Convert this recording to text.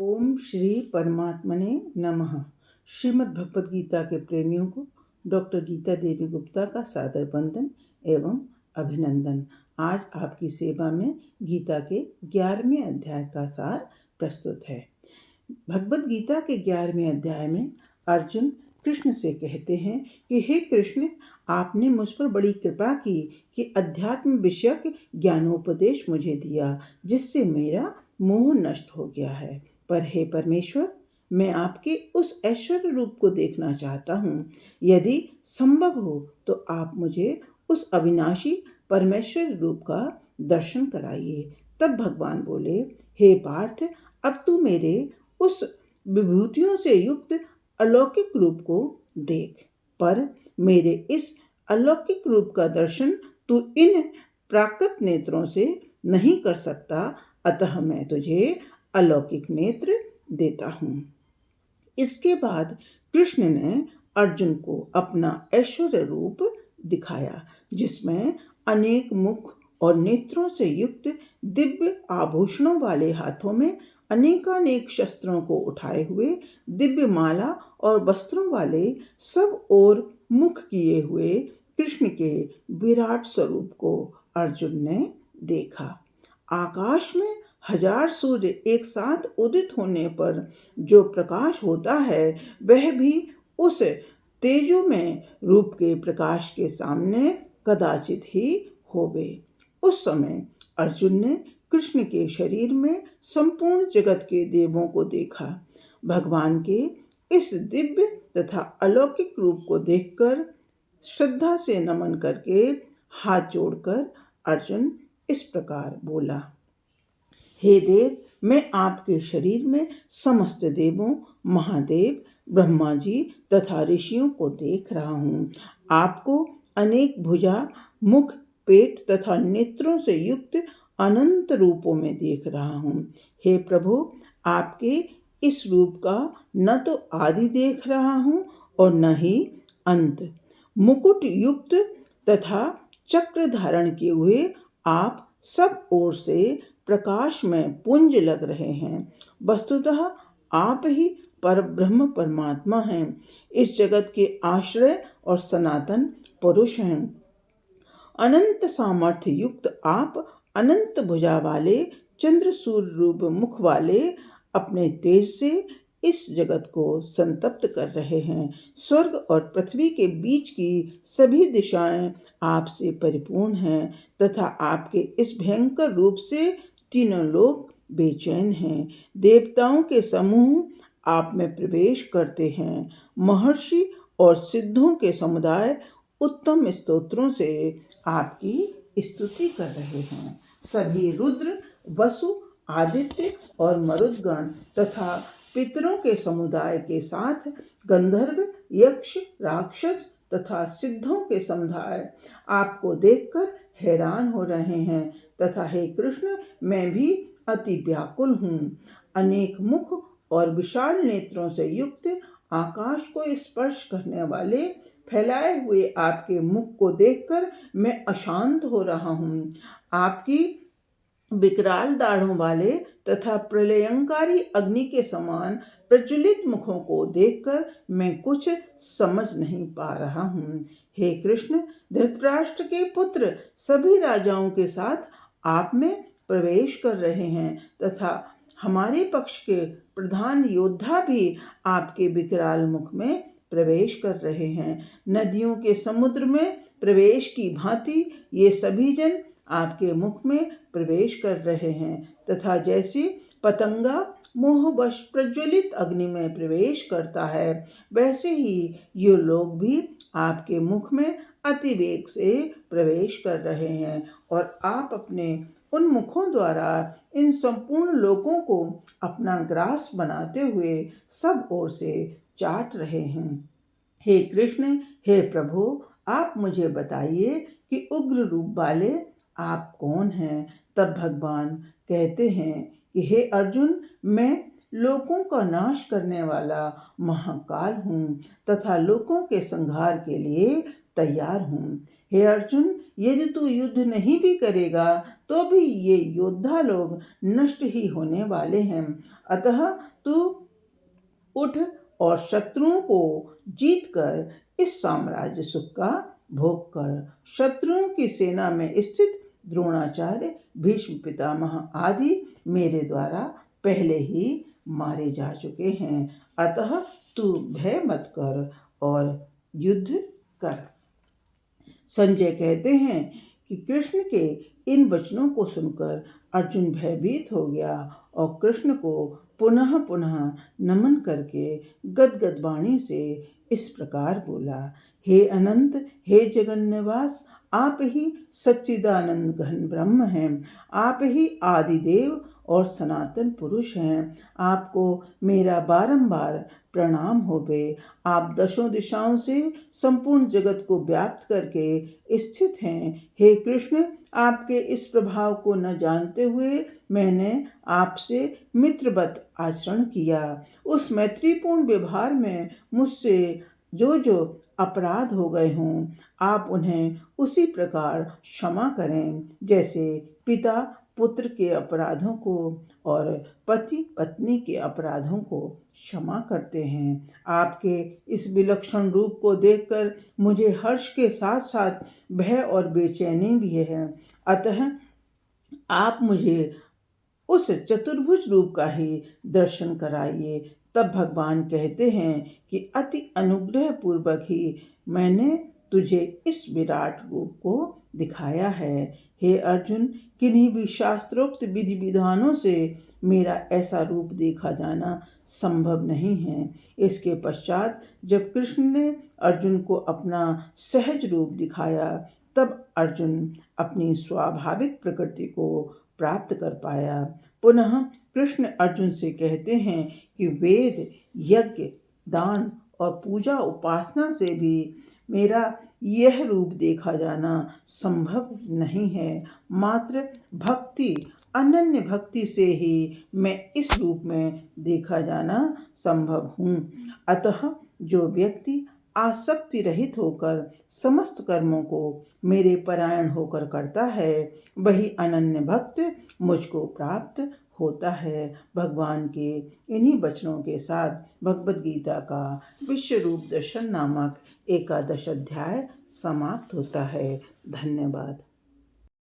ओम श्री परमात्मने नमः। श्रीमद् भगवद गीता के प्रेमियों को डॉक्टर गीता देवी गुप्ता का सादर वंदन एवं अभिनंदन। आज आपकी सेवा में गीता के 11वें अध्याय का सार प्रस्तुत है। भगवद गीता के 11वें अध्याय में अर्जुन कृष्ण से कहते हैं कि हे कृष्ण, आपने मुझ पर बड़ी कृपा की कि अध्यात्म विषयक ज्ञानोपदेश मुझे दिया, जिससे मेरा मोह नष्ट हो गया है। पर हे परमेश्वर, मैं आपके उस ऐश्वर्य रूप को देखना चाहता हूँ। यदि संभव हो तो आप मुझे उस अविनाशी परमेश्वर रूप का दर्शन कराइए। तब भगवान बोले, हे पार्थ, अब तू मेरे उस विभूतियों से युक्त अलौकिक रूप को देख, पर मेरे इस अलौकिक रूप का दर्शन तू इन प्राकृत नेत्रों से नहीं कर सकता, अतः मैं तुझे अलौकिक नेत्र देता हूँ। इसके बाद कृष्ण ने अर्जुन को अपना ऐश्वर्य रूप दिखाया, जिसमें अनेक मुख और नेत्रों से युक्त दिव्य आभूषणों वाले, हाथों में अनेकानेक शस्त्रों को उठाए हुए, दिव्य माला और वस्त्रों वाले, सब ओर मुख किए हुए कृष्ण के विराट स्वरूप को अर्जुन ने देखा। आकाश में 1000 सूर्य एक साथ उदित होने पर जो प्रकाश होता है, वह भी उस तेजोमय रूप के प्रकाश के सामने कदाचित ही होवे। उस समय अर्जुन ने कृष्ण के शरीर में संपूर्ण जगत के देवों को देखा। भगवान के इस दिव्य तथा अलौकिक रूप को देखकर श्रद्धा से नमन करके हाथ जोड़कर अर्जुन इस प्रकार बोला, हे देव, मैं आपके शरीर में समस्त देवों, महादेव, ब्रह्मा जी तथा ऋषियों को देख रहा हूँ। आपको अनेक भुजा, मुख, पेट तथा नेत्रों से युक्त अनंत रूपों में देख रहा हूँ। हे प्रभु, आपके इस रूप का न तो आदि देख रहा हूँ और न ही अंत। मुकुट युक्त तथा चक्र धारण किए हुए आप सब ओर से प्रकाश में पुंज लग रहे हैं। वस्तुतः आप ही परब्रह्म परमात्मा हैं। इस जगत के आश्रय और सनातन पुरुष हैं। अनंत सामर्थ्य युक्त आप अनंत भुजा वाले, चंद्र सूर्य रूप मुख वाले अपने तेज से इस जगत को संतप्त कर रहे हैं। स्वर्ग और पृथ्वी के बीच की सभी दिशाएं आपसे परिपूर्ण हैं तथा आपके इस भयंकर रूप से तीनों लोग बेचैन हैं। देवताओं के समूह आप में प्रवेश करते हैं। महर्षि और सिद्धों के समुदाय उत्तम स्तोत्रों से आपकी स्तुति कर रहे हैं। सभी रुद्र, वसु, आदित्य और मरुदगण तथा पितरों के समुदाय के साथ गंधर्व, यक्ष, राक्षस तथा सिद्धों के समुदाय आपको देखकर हैरान हो रहे हैं तथा हे कृष्ण, मैं भी अति व्याकुल हूँ। अनेक मुख और विशाल नेत्रों से युक्त, आकाश को स्पर्श करने वाले फैलाए हुए आपके मुख को देखकर मैं अशांत हो रहा हूँ। आपकी विकराल दाढ़ों वाले तथा प्रलयंकारी अग्नि के समान प्रज्वलित मुखों को देखकर मैं कुछ समझ नहीं पा रहा हूँ। हे कृष्ण, धृतराष्ट्र के पुत्र सभी राजाओं के साथ आप में प्रवेश कर रहे हैं तथा हमारे पक्ष के प्रधान योद्धा भी आपके विकराल मुख में प्रवेश कर रहे हैं। नदियों के समुद्र में प्रवेश की भांति ये सभी जन आपके मुख में प्रवेश कर रहे हैं तथा जैसे पतंगा मोहवश प्रज्वलित अग्नि में प्रवेश करता है, वैसे ही ये लोग भी आपके मुख में अतिवेग से प्रवेश कर रहे हैं और आप अपने उन मुखों द्वारा इन संपूर्ण लोगों को अपना ग्रास बनाते हुए सब ओर से चाट रहे हैं। हे कृष्ण, हे प्रभु, आप मुझे बताइए कि उग्र रूप वाले आप कौन हैं। तब भगवान कहते हैं कि हे अर्जुन, मैं लोकों का नाश करने वाला महाकाल हूँ तथा लोकों के संहार के लिए तैयार हूँ। हे अर्जुन, यदि तू युद्ध नहीं भी करेगा तो भी ये योद्धा लोग नष्ट ही होने वाले हैं। अतः तू उठ और शत्रुओं को जीतकर इस साम्राज्य सुख का भोग कर। शत्रुओं की सेना में स्थित द्रोणाचार्य, भीष्म पितामह आदि मेरे द्वारा पहले ही मारे जा चुके हैं। अतः तू भय मत कर और युद्ध कर। संजय कहते हैं कि कृष्ण के इन वचनों को सुनकर अर्जुन भयभीत हो गया और कृष्ण को पुनः पुनः नमन करके गदगद वाणी से इस प्रकार बोला, हे अनंत, हे जगन्निवास, आप ही सच्चिदानंद घन ब्रह्म हैं। आप ही आदिदेव और सनातन पुरुष हैं। आपको मेरा बारंबार प्रणाम हो बे। आप दशों दिशाओं से संपूर्ण जगत को व्याप्त करके स्थित हैं। हे कृष्ण, आपके इस प्रभाव को न जानते हुए मैंने आपसे मित्रवत आचरण किया। उस मैत्रीपूर्ण व्यवहार में मुझसे जो अपराध हो गए हों, आप उन्हें उसी प्रकार क्षमा करें जैसे पिता पुत्र के अपराधों को और पति पत्नी के अपराधों को क्षमा करते हैं। आपके इस विलक्षण रूप को देखकर मुझे हर्ष के साथ साथ भय और बेचैनी भी है। अतः आप मुझे उस चतुर्भुज रूप का ही दर्शन कराइए। तब भगवान कहते हैं कि अति अनुग्रह पूर्वक ही मैंने तुझे इस विराट रूप को दिखाया है। हे अर्जुन, किन्हीं भी शास्त्रोक्त विधि विधानों से मेरा ऐसा रूप देखा जाना संभव नहीं है। इसके पश्चात जब कृष्ण ने अर्जुन को अपना सहज रूप दिखाया, तब अर्जुन अपनी स्वाभाविक प्रकृति को प्राप्त कर पाया। पुनः कृष्ण अर्जुन से कहते हैं कि वेद, यज्ञ, दान और पूजा उपासना से भी मेरा यह रूप देखा जाना संभव नहीं है। मात्र भक्ति, अनन्य भक्ति से ही मैं इस रूप में देखा जाना संभव हूँ। अतः जो व्यक्ति आसक्ति रहित होकर समस्त कर्मों को मेरे परायण होकर करता है, वही अनन्य भक्त मुझको प्राप्त होता है। भगवान के इन्हीं वचनों के साथ भगवद गीता का विश्व रूप दर्शन नामक 11 अध्याय समाप्त होता है। धन्यवाद।